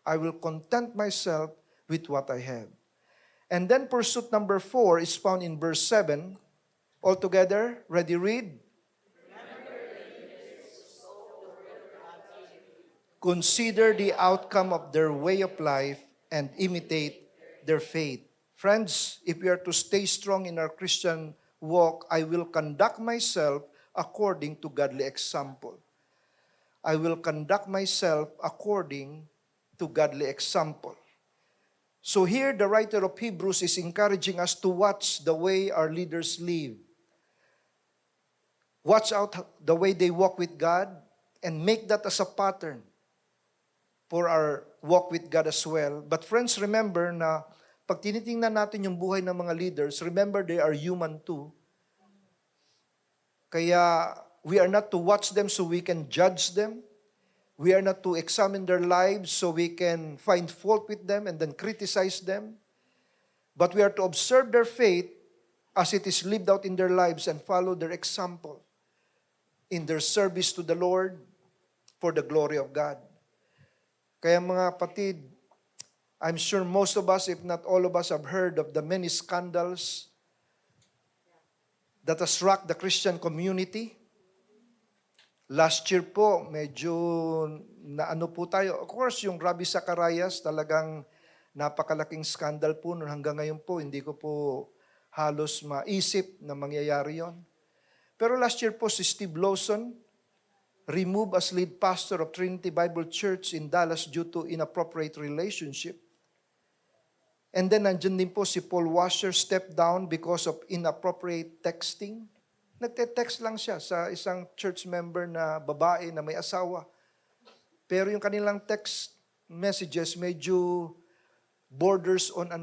I will content myself with what I have. And then pursuit number 4 is found in verse 7. All together, ready, read. Consider the outcome of their way of life and imitate their faith. Friends, if we are to stay strong in our Christian walk, I will conduct myself according to godly example. I will conduct myself according to godly example. So here, the writer of Hebrews is encouraging us to watch the way our leaders live. Watch out the way they walk with God and make that as a pattern for our walk with God as well. But friends, remember na pag tinitingnan natin yung buhay ng mga leaders, remember they are human too. Kaya we are not to watch them so we can judge them. We are not to examine their lives so we can find fault with them and then criticize them. But we are to observe their faith as it is lived out in their lives and follow their example in their service to the Lord for the glory of God. Kaya mga kapatid, I'm sure most of us, if not all of us, have heard of the many scandals that has rocked the Christian community. Last year po, medyo naano po tayo. Of course, yung Ravi Zacharias, talagang napakalaking scandal po noon. Hanggang ngayon po, hindi ko po halos maisip na mangyayari yon. Pero last year po si Steve Lawson, removed as lead pastor of Trinity Bible Church in Dallas due to inappropriate relationship. And then nandyan din po si Paul Washer stepped down because of inappropriate texting. Nagte-text lang siya sa isang church member na babae na may asawa. Pero yung kanilang text messages medyo borders on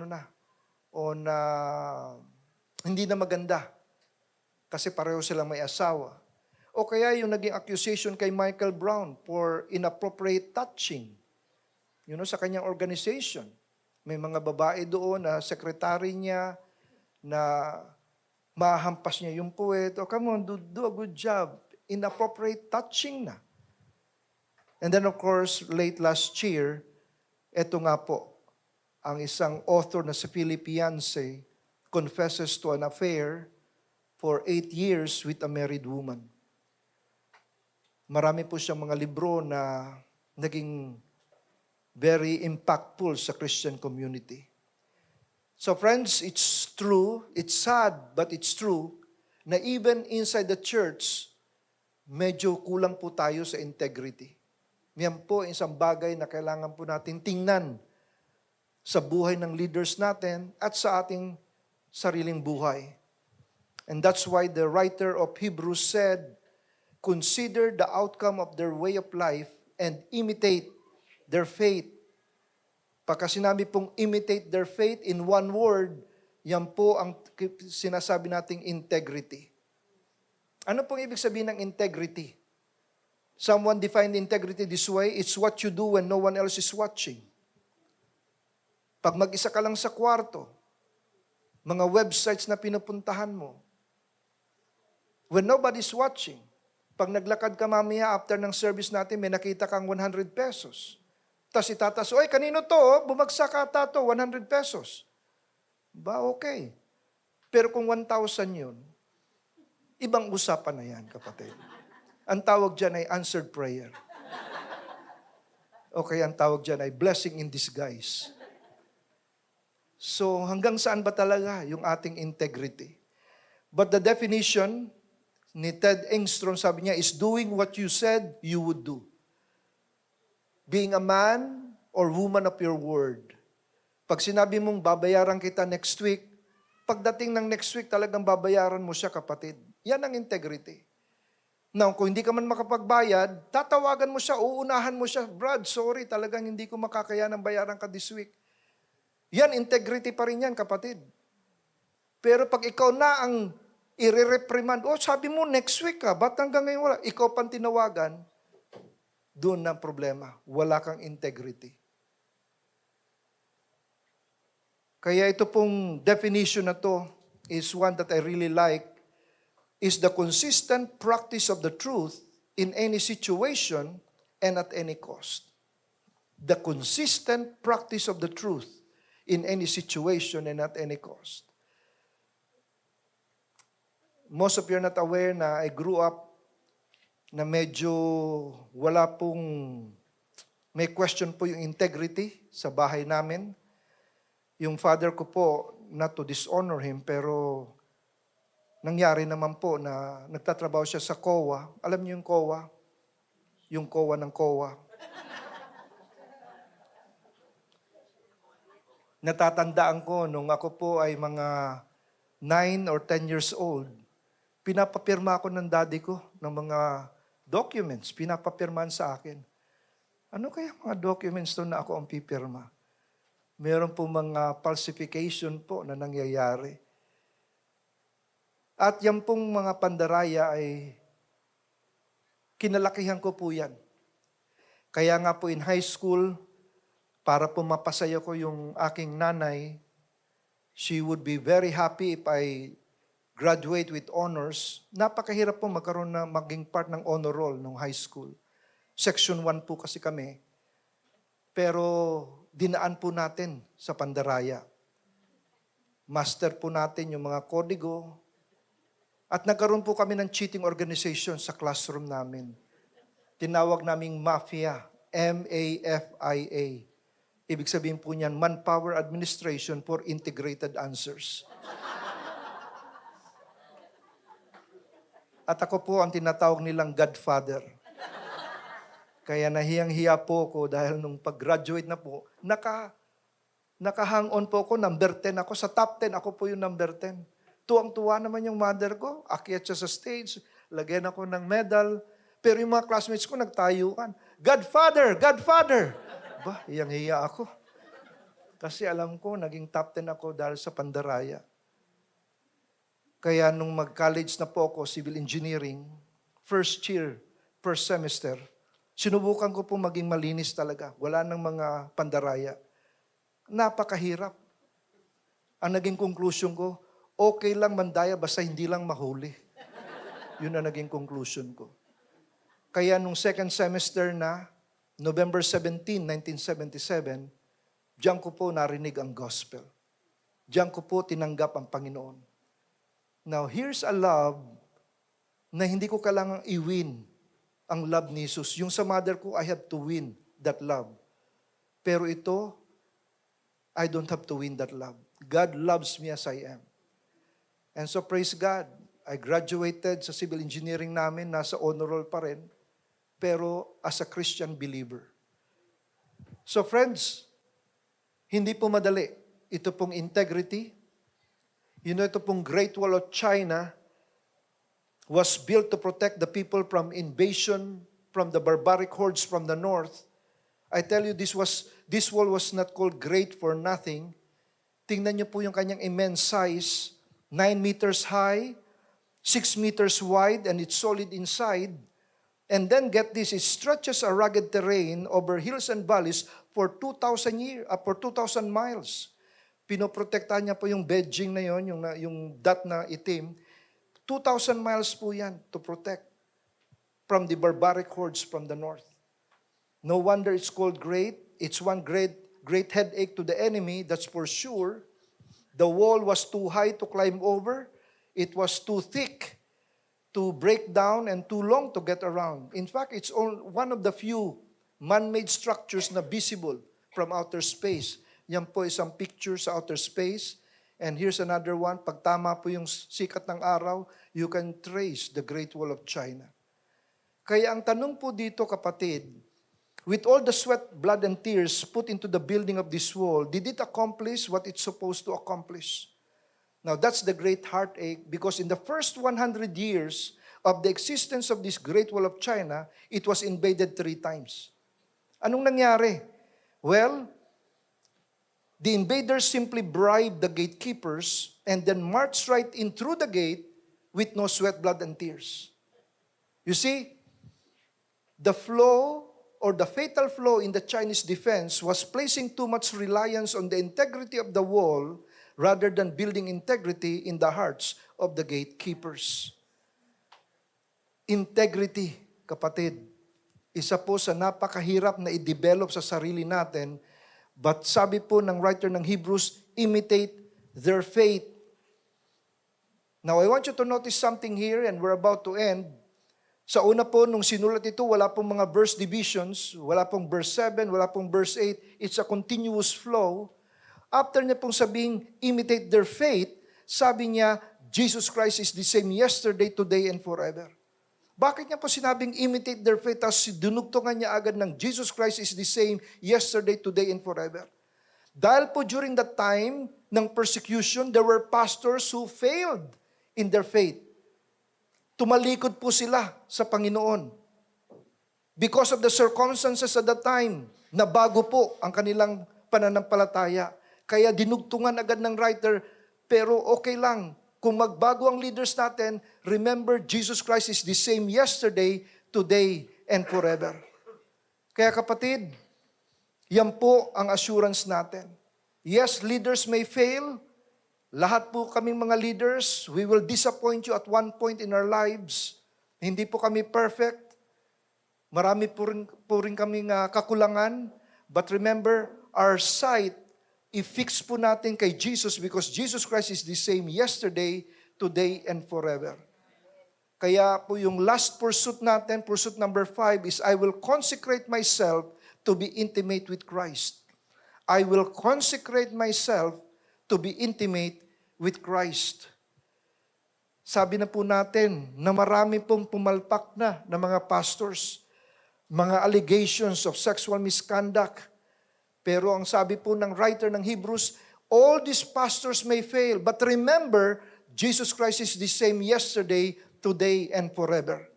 hindi na maganda. Kasi pareho silang may asawa. O kaya yung naging accusation kay Michael Brown for inappropriate touching. Sa kanyang organization. May mga babae doon na sekretary niya na mahampas niya yung puwet. Oh, come on, do a good job. Inappropriate touching na. And then of course, late last year, eto nga po, ang isang author na si Philip Yancey confesses to an affair for 8 years with a married woman. Marami po siyang mga libro na naging very impactful sa Christian community. So friends, it's true, it's sad, but it's true, na even inside the church, medyo kulang po tayo sa integrity. Yan po isang bagay na kailangan po natin tingnan sa buhay ng leaders natin at sa ating sariling buhay. And that's why the writer of Hebrews said, consider the outcome of their way of life and imitate their faith. Pagka sinabi pong imitate their faith in one word, yan po ang sinasabi nating integrity. Ano pong ibig sabihin ng integrity? Someone defined integrity this way, it's what you do when no one else is watching. Pag mag-isa ka lang sa kwarto, mga websites na pinupuntahan mo, when nobody's watching, pag naglakad ka mamaya after ng service natin, may nakita kang 100 pesos. Tapos itataso, oy, kanino to? Bumagsak ata to, 100 pesos. Ba, okay. Pero kung 1,000 yun, ibang usapan na yan, kapatid. Ang tawag dyan ay answered prayer. Okay, ang tawag dyan ay blessing in disguise. So, hanggang saan ba talaga yung ating integrity? But the definition ni Ted Engstrom, sabi niya, is doing what you said you would do. Being a man or woman of your word. Pag sinabi mong babayaran kita next week, pagdating ng next week talagang babayaran mo siya, kapatid. Yan ang integrity. Now, kung hindi ka man makapagbayad, tatawagan mo siya, uunahan mo siya, Brad, sorry, talagang hindi ko makakaya ng bayaran ka this week. Yan, integrity pa rin yan, kapatid. Pero pag ikaw na ang i-reprimand, sabi mo next week ka, ba't hanggang ngayon wala? Ikaw pang tinawagan, doon na problema. Wala kang integrity. Kaya ito pong definition na to is one that I really like, is the consistent practice of the truth in any situation and at any cost. The consistent practice of the truth in any situation and at any cost. Most of you are not aware na I grew up na medyo wala pong, may question po yung integrity sa bahay namin. Yung father ko po, not to dishonor him, pero nangyari naman po na nagtatrabaho siya sa COA. Alam niyo yung COA? Yung COA ng COA. Natatandaan ko nung ako po ay mga 9 or 10 years old, pinapapirma ako ng daddy ko ng mga documents, pinapapirmahan sa akin. Ano kaya mga documents to na ako ang pipirma? Meron po mga falsification po na nangyayari. At yan pong mga pandaraya ay kinalakihan ko po yan. Kaya nga po in high school, para po mapasaya ko yung aking nanay, she would be very happy if I graduate with honors. Napakahirap po magkaroon na maging part ng honor roll nung high school. Section 1 po kasi kami. Pero dinaan po natin sa pandaraya. Master po natin yung mga kodigo. At nagkaroon po kami ng cheating organization sa classroom namin. Tinawag naming Mafia, M-A-F-I-A. Ibig sabihin po niyan, Manpower Administration for Integrated Answers. At ako po ang tinatawag nilang Godfather. Kaya nahiyang-hiya po ako dahil nung pag-graduate na po, naka-hang on po ako, number 10 ako. Sa top 10, ako po yung number 10. Tuwang-tuwa naman yung mother ko. Akyat siya sa stage, lagyan ako ng medal. Pero yung mga classmates ko nagtayuan. Godfather! Godfather! Ba, hiyang-hiya ako. Kasi alam ko, naging top 10 ako dahil sa pandaraya. Kaya nung mag-college na po ako, civil engineering, first year, first semester, sinubukan ko po maging malinis talaga. Wala nang mga pandaraya. Napakahirap. Ang naging conclusion ko, okay lang mandaya basta hindi lang mahuli. Yun ang naging conclusion ko. Kaya nung second semester na, November 17, 1977, diyan ko po narinig ang gospel. Diyan ko po tinanggap ang Panginoon. Now, here's a love na hindi ko kailangang i-win ang love ni Jesus. Yung sa mother ko, I have to win that love. Pero ito, I don't have to win that love. God loves me as I am. And so praise God, I graduated sa civil engineering namin, nasa honor roll pa rin, pero as a Christian believer. So friends, hindi po madali. Ito pong integrity, ito pong Great Wall of China was built to protect the people from invasion from the barbaric hordes from the north. I tell you, this wall was not called great for nothing. Tingnan niyo po yung kanyang immense size, 9 meters high, 6 meters wide, and it's solid inside. And then get this, it stretches a rugged terrain over hills and valleys for 2,000 miles. Pinoprotektahan niya po yung Beijing na yon, yung dot na itim. 2,000 miles po yan to protect from the barbaric hordes from the north. No wonder it's called great. It's one great headache to the enemy, that's for sure. The wall was too high to climb over. It was too thick to break down and too long to get around. In fact, it's one of the few man-made structures na visible from outer space. Yan po isang picture sa outer space. And here's another one. Pag tama po yung sikat ng araw, you can trace the Great Wall of China. Kaya ang tanong po dito, kapatid, with all the sweat, blood, and tears put into the building of this wall, did it accomplish what it's supposed to accomplish? Now, that's the great heartache because in the first 100 years of the existence of this Great Wall of China, it was invaded 3 times. Anong nangyari? Well, the invaders simply bribed the gatekeepers and then marched right in through the gate with no sweat, blood, and tears. You see, the flaw or the fatal flaw in the Chinese defense was placing too much reliance on the integrity of the wall rather than building integrity in the hearts of the gatekeepers. Integrity, kapatid, isa po sa napakahirap na i-develop sa sarili natin. But sabi po ng writer ng Hebrews, imitate their faith. Now, I want you to notice something here and we're about to end. Sa una po, nung sinulat ito, wala pong mga verse divisions, wala pong verse 7, wala pong verse 8. It's a continuous flow. After niya pong sabing, imitate their faith, sabi niya, Jesus Christ is the same yesterday, today, and forever. Bakit niya po sinabing imitate their faith, tapos dinugtungan niya agad ng Jesus Christ is the same yesterday, today, and forever? Dahil po during that time ng persecution, there were pastors who failed in their faith. Tumalikod po sila sa Panginoon. Because of the circumstances at that time, na bago po ang kanilang pananampalataya. Kaya dinugtungan agad ng writer, pero okay lang. Kung magbago ang leaders natin, remember, Jesus Christ is the same yesterday, today, and forever. Kaya kapatid, yan po ang assurance natin. Yes, leaders may fail. Lahat po kaming mga leaders, we will disappoint you at one point in our lives. Hindi po kami perfect. Marami po rin kaming kakulangan. But remember, our sight, i-fix po natin kay Jesus because Jesus Christ is the same yesterday, today, and forever. Kaya po yung last pursuit natin, pursuit number 5 is, I will consecrate myself to be intimate with Christ. I will consecrate myself to be intimate with Christ. Sabi na po natin na marami pong pumalpak na mga pastors, mga allegations of sexual misconduct. Pero ang sabi po ng writer ng Hebrews, all these pastors may fail, but remember, Jesus Christ is the same yesterday, today, and forever.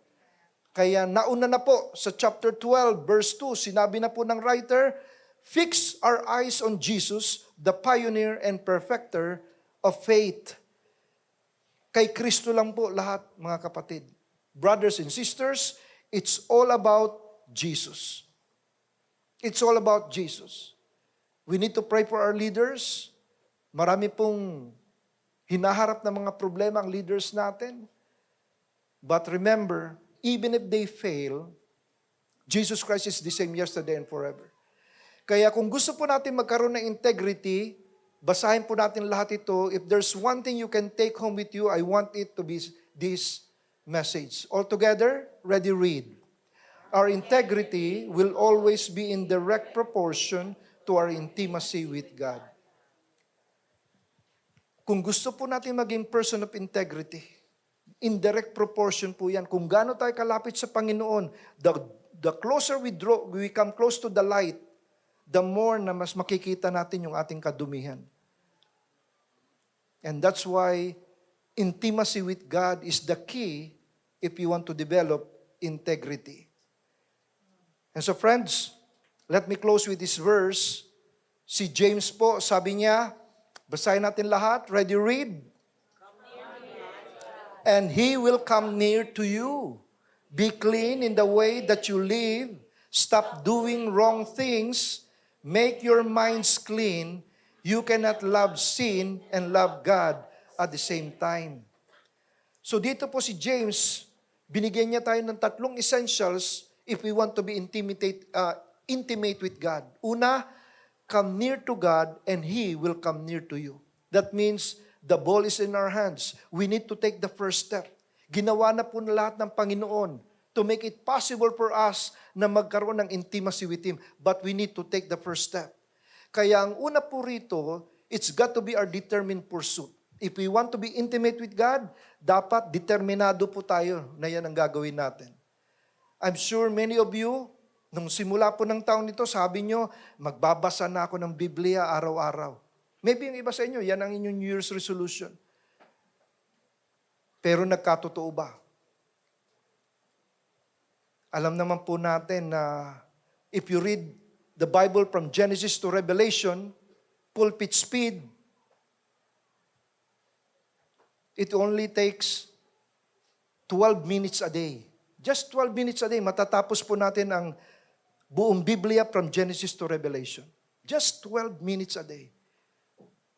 Kaya nauna na po sa chapter 12, verse 2, sinabi na po ng writer, fix our eyes on Jesus, the pioneer and perfecter of faith. Kay Kristo lang po lahat, mga kapatid. Brothers and sisters, it's all about Jesus. It's all about Jesus. We need to pray for our leaders. Marami pong hinaharap na mga problema ang leaders natin. But remember, even if they fail, Jesus Christ is the same yesterday and forever. Kaya kung gusto po natin magkaroon ng integrity, basahin po natin lahat ito. If there's one thing you can take home with you, I want it to be this message. All together, ready, read. Our integrity will always be in direct proportion to our intimacy with God. Kung gusto po natin maging person of integrity, in direct proportion po yan. Kung gaano tayo kalapit sa Panginoon, the closer we come close to the light, the more na mas makikita natin yung ating kadumihan. And that's why intimacy with God is the key if you want to develop integrity. And so friends, let me close with this verse. Si James po, sabi niya, basahin natin lahat. Ready, read? And He will come near to you. Be clean in the way that you live. Stop doing wrong things. Make your minds clean. You cannot love sin and love God at the same time. So dito po si James, binigyan niya tayo ng 3 essentials if we want to be intimate with God. Una, come near to God and He will come near to you. That means the ball is in our hands. We need to take the first step. Ginawa na po na lahat ng Panginoon to make it possible for us na magkaroon ng intimacy with Him. But we need to take the first step. Kaya ang una po rito, it's got to be our determined pursuit. If we want to be intimate with God, dapat determinado po tayo na yan ang gagawin natin. I'm sure many of you, nung simula po ng taon nito, sabi nyo, magbabasa na ako ng Biblia araw-araw. Maybe yung iba sa inyo, yan ang inyong New Year's resolution. Pero nagkatotoo ba? Alam naman po natin na if you read the Bible from Genesis to Revelation, pulpit speed, it only takes 12 minutes a day. Just 12 minutes a day, matatapos po natin ang buong Biblia from Genesis to Revelation. Just 12 minutes a day.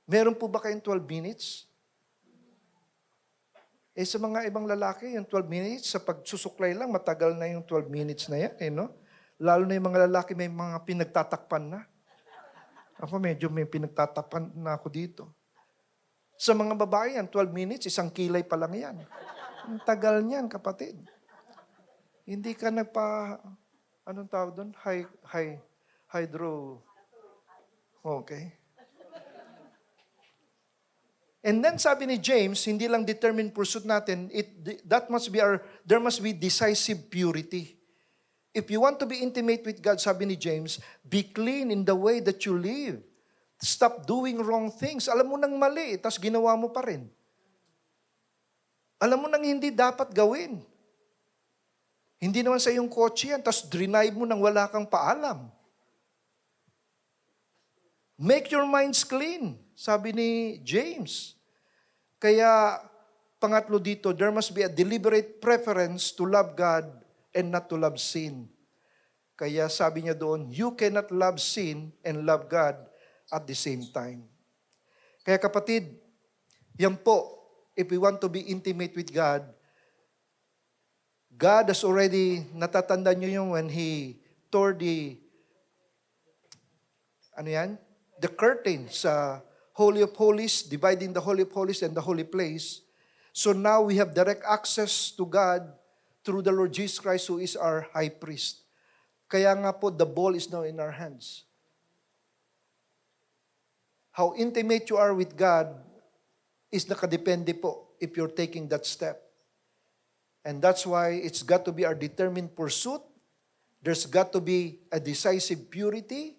Meron po ba kayong 12 minutes? Sa mga ibang lalaki, yung 12 minutes, sa pagsusuklay lang, matagal na yung 12 minutes na yan, no? Lalo na yung mga lalaki, may mga pinagtatakpan na. Ako medyo may pinagtatakpan na ako dito. Sa mga babae yan, 12 minutes, 1 kilay pa lang yan. Ang tagal niyan, kapatid. Hindi ka anong tawag doon? Hydro. Okay. And then sabi ni James, hindi lang determined pursuit natin, there must be decisive purity. If you want to be intimate with God, sabi ni James, be clean in the way that you live. Stop doing wrong things. Alam mo nang mali, tapos ginawa mo pa rin. Alam mo nang hindi dapat gawin. Hindi naman sa iyong kotse yan, tapos drive mo nang wala kang paalam. Make your minds clean, sabi ni James. Kaya, pangatlo dito, there must be a deliberate preference to love God and not to love sin. Kaya sabi niya doon, you cannot love sin and love God at the same time. Kaya kapatid, yan po, if we want to be intimate with God, God has already, natatanda nyo yung when He tore the curtain sa Holy of Holies, dividing the Holy of Holies and the Holy Place. So now we have direct access to God through the Lord Jesus Christ who is our High Priest. Kaya nga po, the ball is now in our hands. How intimate you are with God is nakadepende po if you're taking that step. And that's why it's got to be our determined pursuit. There's got to be a decisive purity.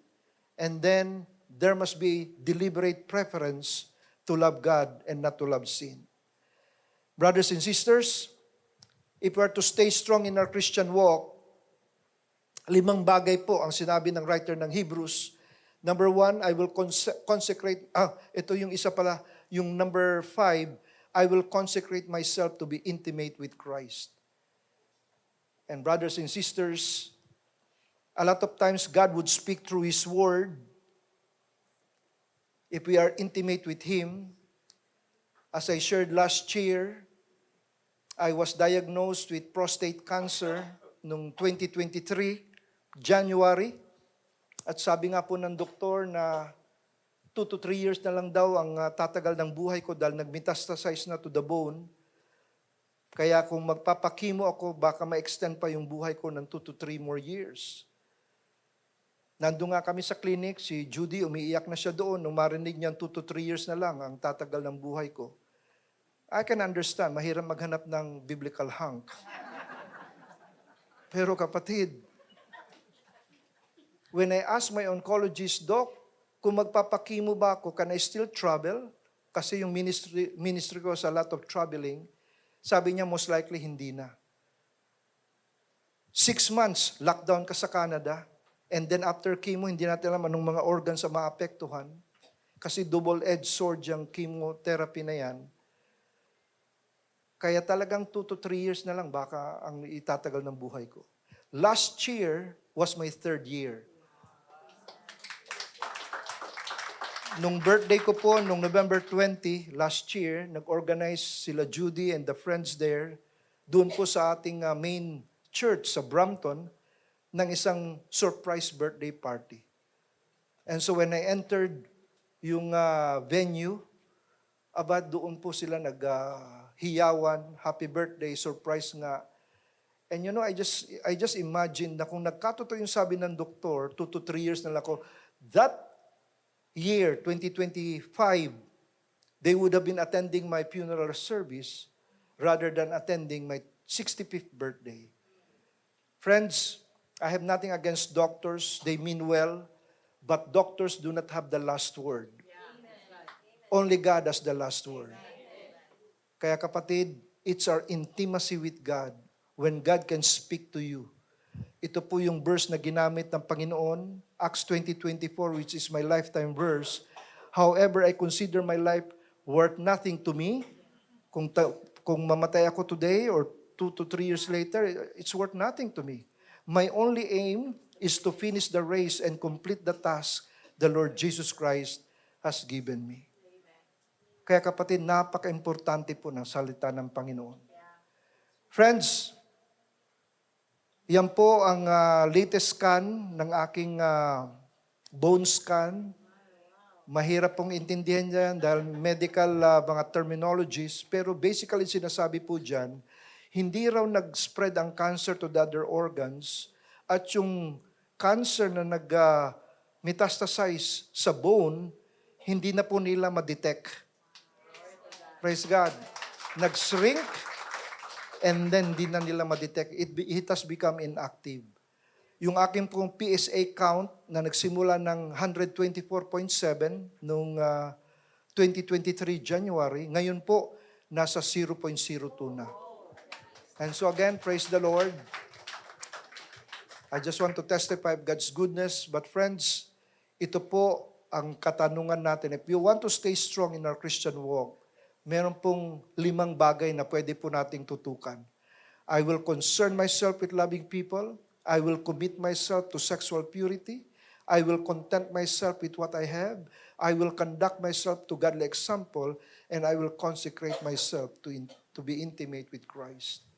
And then there must be deliberate preference to love God and not to love sin. Brothers and sisters, if we are to stay strong in our Christian walk, 5 bagay po ang sinabi ng writer ng Hebrews. Number 1, I will consecrate, ito yung isa pala, yung number 5, I will consecrate myself to be intimate with Christ. And brothers and sisters, a lot of times God would speak through His Word. If we are intimate with Him, as I shared last year, I was diagnosed with prostate cancer noong 2023, January. At sabi nga po ng doktor na 2 to 3 years na lang daw ang tatagal ng buhay ko dahil nag-metastasize na to the bone. Kaya kung magpapakimo ako, baka ma-extend pa yung buhay ko ng 2 to 3 more years. Nandun nga kami sa clinic, si Judy, umiiyak na siya doon. Nung marinig niya 2 to 3 years na lang ang tatagal ng buhay ko. I can understand, mahirap maghanap ng biblical hunk. Pero kapatid, when I asked my oncologist, Doc, kung magpapakimo ba ako, can I still travel? Kasi yung ministry ko sa lot of traveling. Sabi niya, most likely hindi na. 6 months, lockdown ka sa Canada. And then after chemo, hindi natin alam anong mga organs ang maapektuhan. Kasi double-edged sword yung chemotherapy na yan. Kaya talagang 2 to 3 years na lang baka ang itatagal ng buhay ko. Last year was my 3rd year. Nung birthday ko po, nung November 20, last year, nag-organize sila Judy and the friends there, doon po sa ating main church sa Brampton, ng isang surprise birthday party. And so when I entered yung venue, doon po sila naghiyawan, happy birthday, surprise nga. And you know, I just imagine na kung nagkatotoo yung sabi ng doktor, 2 to 3 years na lang ako, that year, 2025, they would have been attending my funeral service rather than attending my 65th birthday. Friends, I have nothing against doctors. They mean well, but doctors do not have the last word. Only God has the last word. Kaya kapatid, it's our intimacy with God when God can speak to you. Ito po yung verse na ginamit ng Panginoon, Acts 20:24, which is my lifetime verse. However, I consider my life worth nothing to me. Kung mamatay ako today or 2 to 3 years later, it's worth nothing to me. My only aim is to finish the race and complete the task the Lord Jesus Christ has given me. Kaya kapatid, napaka-importante po ng salita ng Panginoon. Friends, yan po ang latest scan ng aking bone scan. Mahirap pong intindihan yan dahil medical mga terminologies. Pero basically sinasabi po dyan, hindi raw nag-spread ang cancer to the other organs at yung cancer na nag-metastasize sa bone, hindi na po nila ma-detect. Praise God. Nag-shrink and then hindi na nila ma-detect. It has become inactive. Yung aking pong PSA count na nagsimula ng 124.7 noong 2023 January, ngayon po nasa 0.02 na. And so again, praise the Lord. I just want to testify of God's goodness. But friends, ito po ang katanungan natin. If you want to stay strong in our Christian walk, meron pong 5 bagay na pwede po nating tutukan. I will concern myself with loving people. I will commit myself to sexual purity. I will content myself with what I have. I will conduct myself to godly example. And I will consecrate myself to be intimate with Christ.